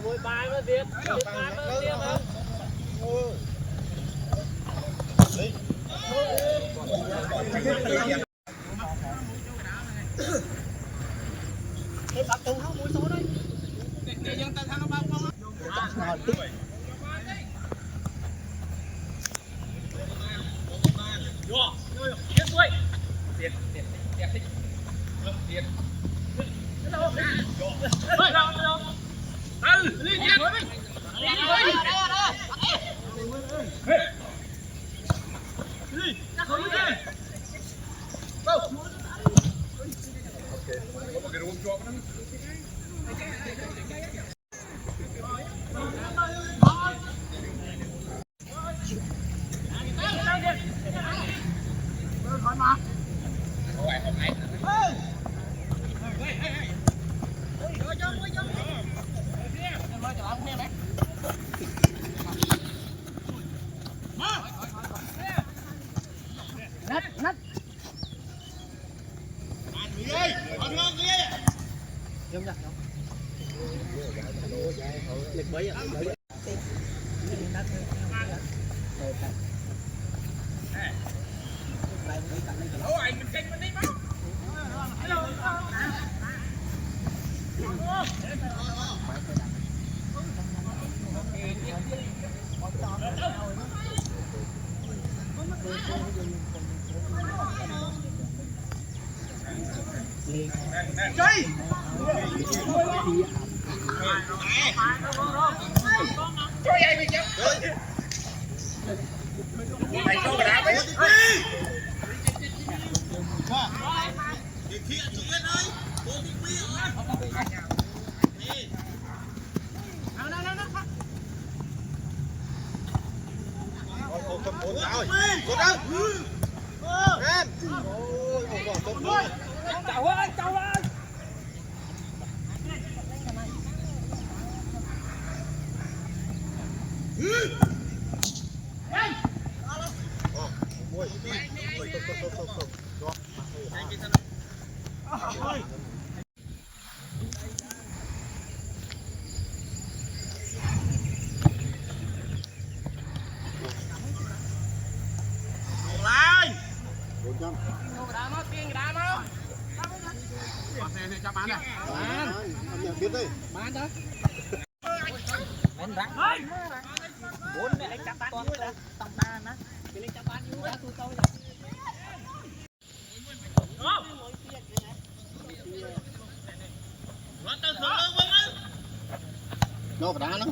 mùi bài nó điệt bài nó điệt mà cái tập trung không mũi số đấy để dân ta thằng nó bao không á vô tiếp đuôi tiền tiền tiền tiền tiền đâu đâu đâu lên tiền lịch bấy à chơi chơi ai bị chết mày có cái đá đấy thì chú biết ơi cô đi biết cháu ơi bán này bán biết đi bán đó bán rắn bốn này anh chặt bán vui là tầm ba nè cái lên chặt bán vui là tôi nó phải đá nó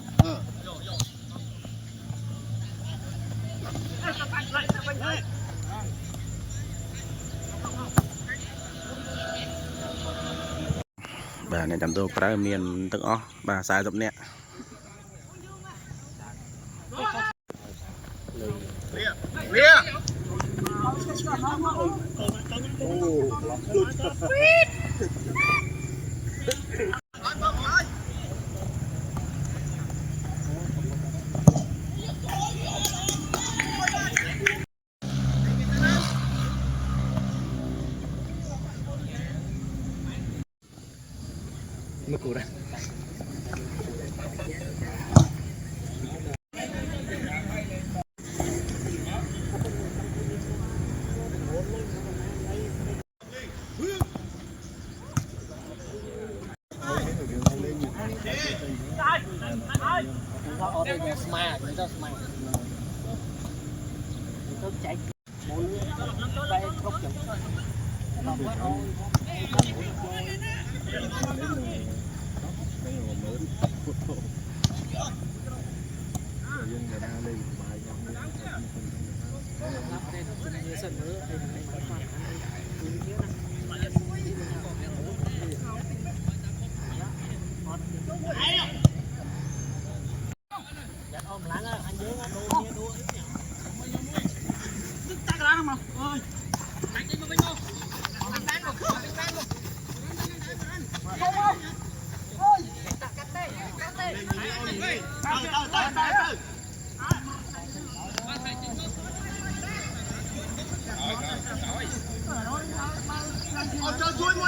bà này chăm tôi phải miền từng ó bà sai giống nè mất củ đây Cho chuối mua